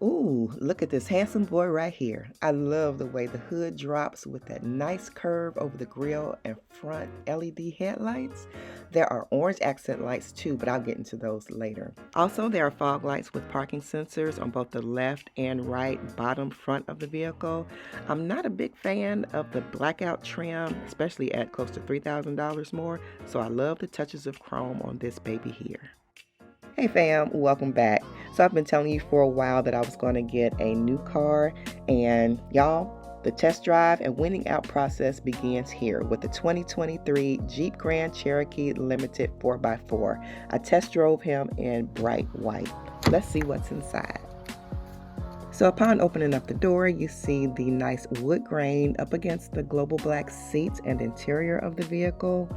Ooh, look at this handsome boy right here. I love the way the hood drops with that nice curve over the grille and front LED headlights. There are orange accent lights too, but I'll get into those later. Also, there are fog lights with parking sensors on both the left and right bottom front of the vehicle. I'm not a big fan of the blackout trim, especially at close to $3,000 more, so I love the touches of chrome on this baby here. Hey fam, welcome back. So I've been telling you for a while that I was going to get a new car, and y'all, the test drive and winning out process begins here with the 2023 Jeep Grand Cherokee Limited 4x4. I test drove him in bright white. Let's see what's inside. So upon opening up the door, you see the nice wood grain up against the global black seats and interior of the vehicle.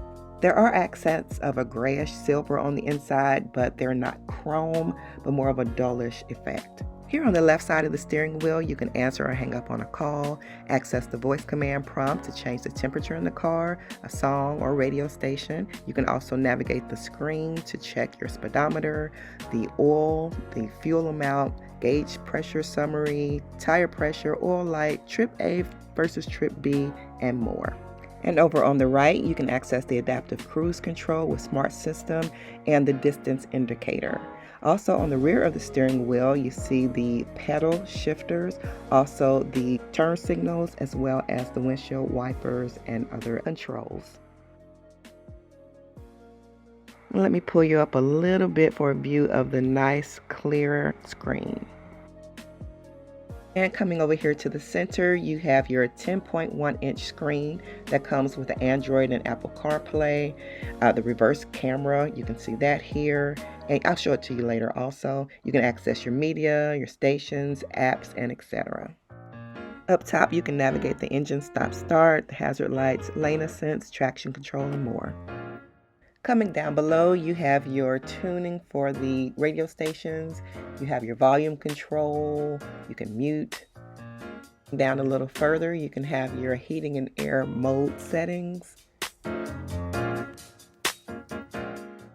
There are accents of a grayish silver on the inside, but they're not chrome, but more of a dullish effect. Here on the left side of the steering wheel, you can answer or hang up on a call, access the voice command prompt to change the temperature in the car, a song or radio station. You can also navigate the screen to check your speedometer, the oil, the fuel amount, gauge pressure summary, tire pressure, oil light, trip A versus trip B, and more. And over on the right, you can access the adaptive cruise control with smart system and the distance indicator. Also on the rear of the steering wheel, you see the pedal shifters, also the turn signals, as well as the windshield wipers and other controls. Let me pull you up a little bit for a view of the nice clear screen. And coming over here to the center, you have your 10.1-inch screen that comes with the Android and Apple CarPlay, the reverse camera, you can see that here, and I'll show it to you later also. You can access your media, your stations, apps, and etc. Up top, you can navigate the engine stop-start, hazard lights, lane assist, traction control, and more. Coming down below, you have your tuning for the radio stations. You have your volume control. You can mute. Down a little further, you can have your heating and air mode settings.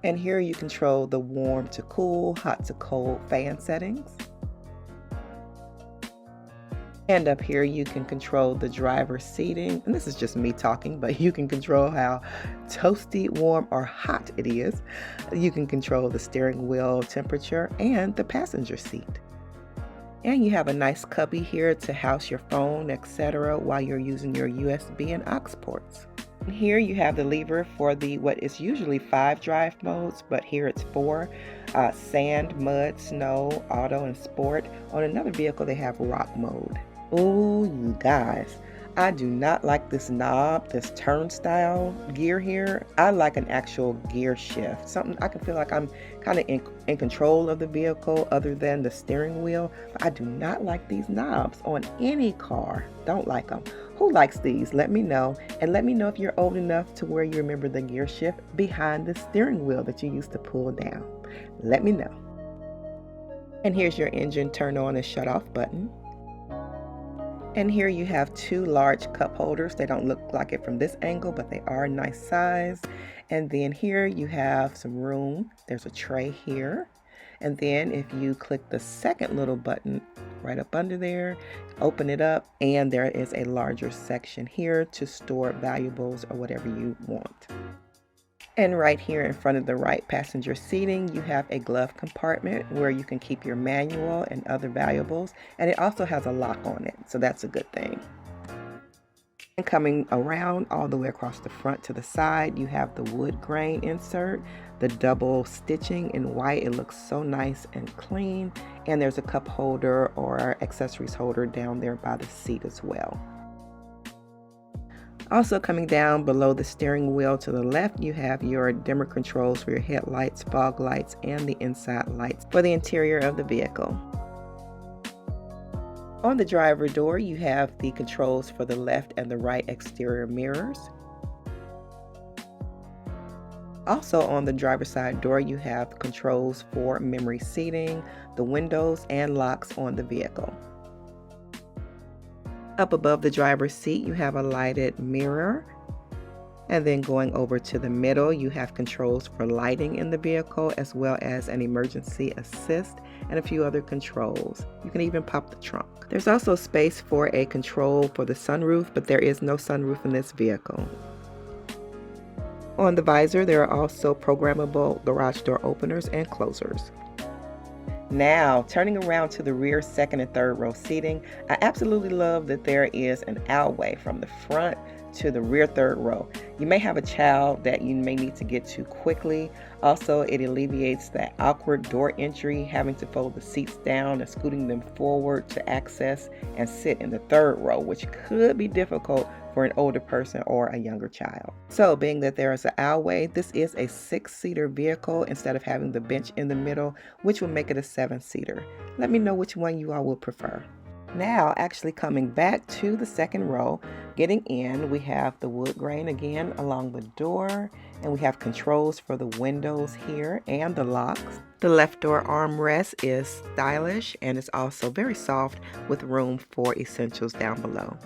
And here you control the warm to cool, hot to cold fan settings. And up here you can control the driver's seating, and this is just me talking, but you can control how toasty, warm, or hot it is. You can control the steering wheel temperature and the passenger seat. And you have a nice cubby here to house your phone, etc. while you're using your USB and aux ports. And here you have the lever for the what is usually 5 drive modes, but here it's 4. Sand, mud, snow, auto, and sport. On another vehicle they have rock mode. Oh, you guys, I do not like this knob, this turnstile gear here. I like an actual gear shift, something I can feel like I'm kind of in control of the vehicle other than the steering wheel. But I do not like these knobs on any car. Don't like them. Who likes these? Let me know, and let me know if you're old enough to where you remember the gear shift behind the steering wheel that you used to pull down. Let me know. And here's your engine turn on and shut off button. And here you have 2 large cup holders. They don't look like it from this angle, but they are a nice size. And then here you have some room. There's a tray here. And then if you click the second little button right up under there, open it up, and there is a larger section here to store valuables or whatever you want. And right here in front of the right passenger seating, you have a glove compartment where you can keep your manual and other valuables. And it also has a lock on it, so that's a good thing. And coming around all the way across the front to the side, you have the wood grain insert, the double stitching in white. It looks so nice and clean. And there's a cup holder or accessories holder down there by the seat as well. Also coming down below the steering wheel to the left, you have your dimmer controls for your headlights, fog lights, and the inside lights for the interior of the vehicle. On the driver door, you have the controls for the left and the right exterior mirrors. Also on the driver's side door, you have controls for memory seating, the windows, and locks on the vehicle. Up above the driver's seat, you have a lighted mirror. And then going over to the middle, you have controls for lighting in the vehicle, as well as an emergency assist and a few other controls. You can even pop the trunk. There's also space for a control for the sunroof, but there is no sunroof in this vehicle. On the visor, there are also programmable garage door openers and closers. Now, turning around to the rear second and third row seating, I absolutely love that there is an aisleway from the front to the rear third row. You may have a child that you may need to get to quickly. Also, it alleviates that awkward door entry, having to fold the seats down and scooting them forward to access and sit in the third row, which could be difficult for an older person or a younger child. So, being that there is an aisleway, this is a 6-seater vehicle instead of having the bench in the middle, which will make it a 7-seater. Let me know which one you all would prefer. Now, actually coming back to the second row, getting in, we have the wood grain again along the door, and we have controls for the windows here and the locks. The left door armrest is stylish and it's also very soft with room for essentials down below.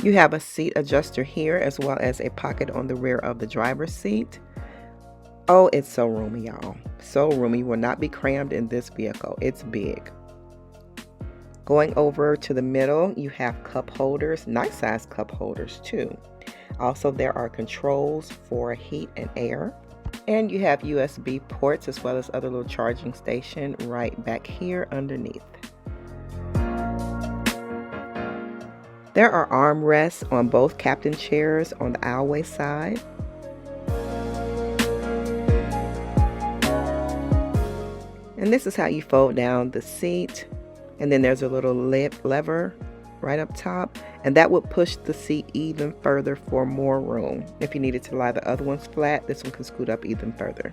You have a seat adjuster here as well as a pocket on the rear of the driver's seat. Oh, it's so roomy, y'all. So roomy. You will not be crammed in this vehicle. It's big. Going over to the middle, you have cup holders, nice size cup holders too. Also, there are controls for heat and air. And you have USB ports as well as other little charging station right back here underneath. There are armrests on both captain chairs on the aisleway side. And this is how you fold down the seat. And then there's a little lever right up top, and that would push the seat even further for more room. If you needed to lie the other ones flat, this one can scoot up even further.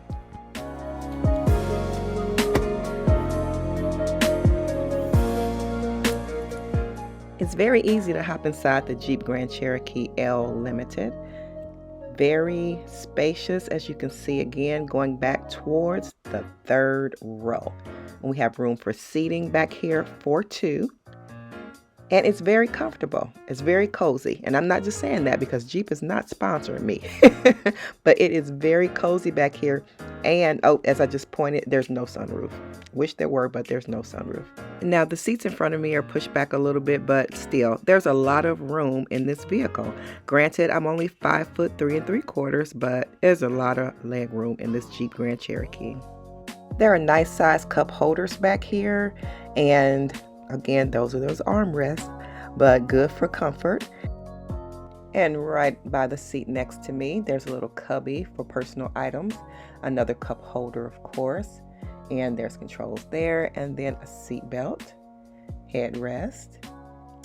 It's very easy to hop inside the Jeep Grand Cherokee L Limited. Very spacious, as you can see again, going back towards the third row. And we have room for seating back here for 2. And it's very comfortable. It's very cozy. And I'm not just saying that because Jeep is not sponsoring me. But it is very cozy back here. And, oh, as I just pointed, there's no sunroof. Wish there were, but there's no sunroof. Now, the seats in front of me are pushed back a little bit, but still, there's a lot of room in this vehicle. Granted, I'm only 5'3" 3/4", but there's a lot of leg room in this Jeep Grand Cherokee. There are nice size cup holders back here, and again, those are those armrests, but good for comfort. And right by the seat next to me, there's a little cubby for personal items, another cup holder, of course, and there's controls there, and then a seat belt, headrest,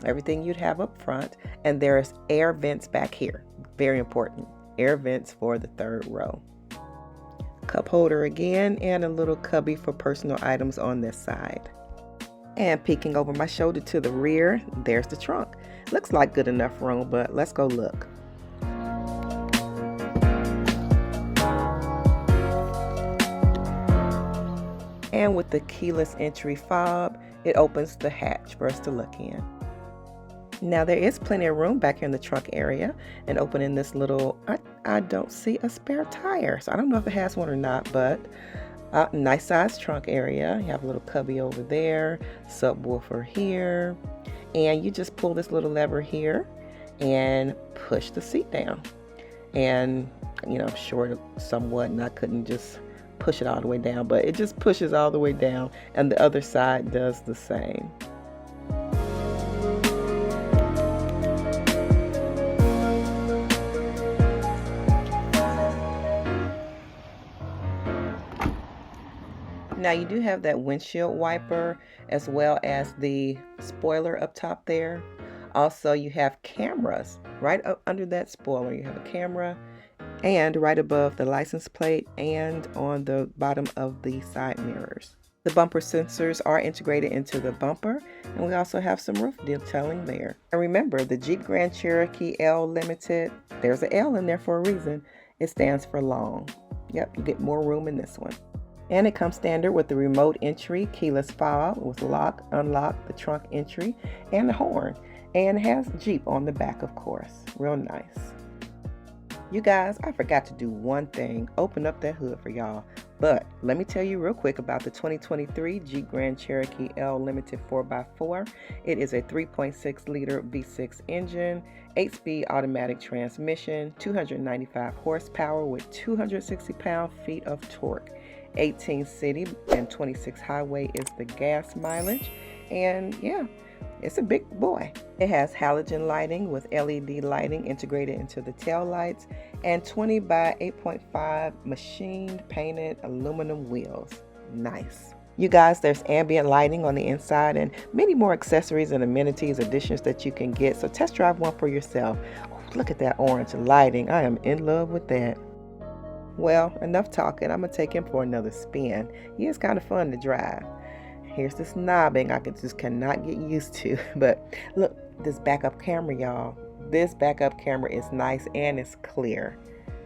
everything you'd have up front, and there's air vents back here. Very important, air vents for the third row. Cup holder again, and a little cubby for personal items on this side. And peeking over my shoulder to the rear, there's the trunk. Looks like good enough room, but let's go look. And with the keyless entry fob, it opens the hatch for us to look in. Now there is plenty of room back here in the trunk area, and opening this little, I don't see a spare tire, so I don't know if it has one or not, but nice size trunk area. You have a little cubby over there, subwoofer here, and you just pull this little lever here and push the seat down. And you know, I'm short somewhat, and I couldn't just push it all the way down, but it just pushes all the way down, and the other side does the same. Now you do have that windshield wiper as well as the spoiler up top there. Also, you have cameras right up under that spoiler. You have a camera, and right above the license plate and on the bottom of the side mirrors. The bumper sensors are integrated into the bumper, and we also have some roof detailing there. And remember, the Jeep Grand Cherokee L Limited, there's an L in there for a reason. It stands for long. Yep, you get more room in this one. And it comes standard with the remote entry, keyless fob with lock, unlock, the trunk entry, and the horn. And it has Jeep on the back, of course. Real nice. You guys, I forgot to do one thing, open up that hood for y'all. But let me tell you real quick about the 2023 Jeep Grand Cherokee L Limited 4x4. It is a 3.6 liter V6 engine, 8-speed automatic transmission, 295 horsepower with 260 pound-feet of torque. 18 city and 26 highway is the gas mileage. And yeah, it's a big boy. It has halogen lighting with LED lighting integrated into the tail lights and 20 by 8.5 machined painted aluminum wheels. Nice. You guys, there's ambient lighting on the inside and many more accessories and amenities additions that you can get. So test drive one for yourself. Oh, look at that orange lighting. I am in love with that. Well, enough talking. I'm going to take him for another spin. He is kind of fun to drive. Here's this knobbing I just cannot get used to. But look, this backup camera, y'all. This backup camera is nice and it's clear.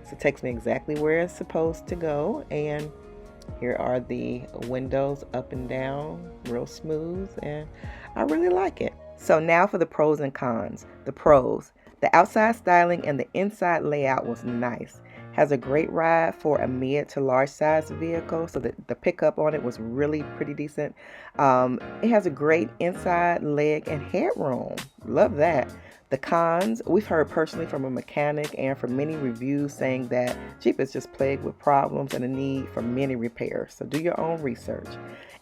So it takes me exactly where it's supposed to go. And here are the windows up and down, real smooth. And I really like it. So now for the pros and cons. The pros. The outside styling and the inside layout was nice. Has a great ride for a mid to large size vehicle, so the pickup on it was really pretty decent. It has a great inside leg and headroom. Love that. The cons, we've heard personally from a mechanic and from many reviews saying that Jeep is just plagued with problems and a need for many repairs, so do your own research.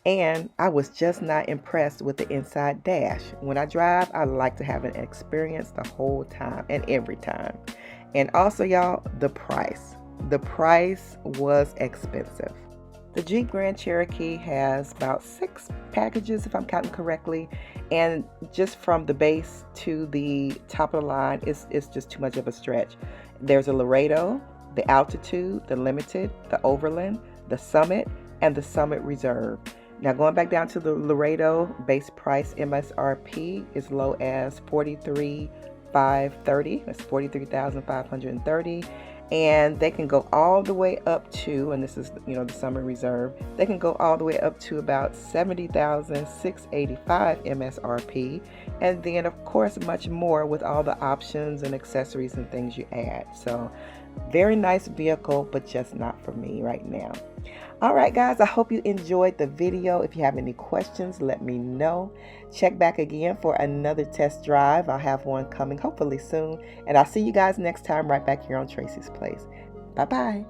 And I was just not impressed with the inside dash. When I drive, I like to have an experience the whole time and every time. And also, y'all, the price. The price was expensive. The Jeep Grand Cherokee has about 6 packages, if I'm counting correctly. And just from the base to the top of the line, it's just too much of a stretch. There's a Laredo, the Altitude, the Limited, the Overland, the Summit, and the Summit Reserve. Now going back down to the Laredo, base price MSRP is low as $43,530. That's $43,530. And they can go all the way up to, and this is, the Summit Reserve, they can go all the way up to about $70,685 MSRP. And then of course much more with all the options and accessories and things you add. So very nice vehicle, but just not for me right now. All right, guys, I hope you enjoyed the video. If you have any questions, let me know. Check back again for another test drive. I'll have one coming hopefully soon. And I'll see you guys next time right back here on Tracie's Place. Bye-bye.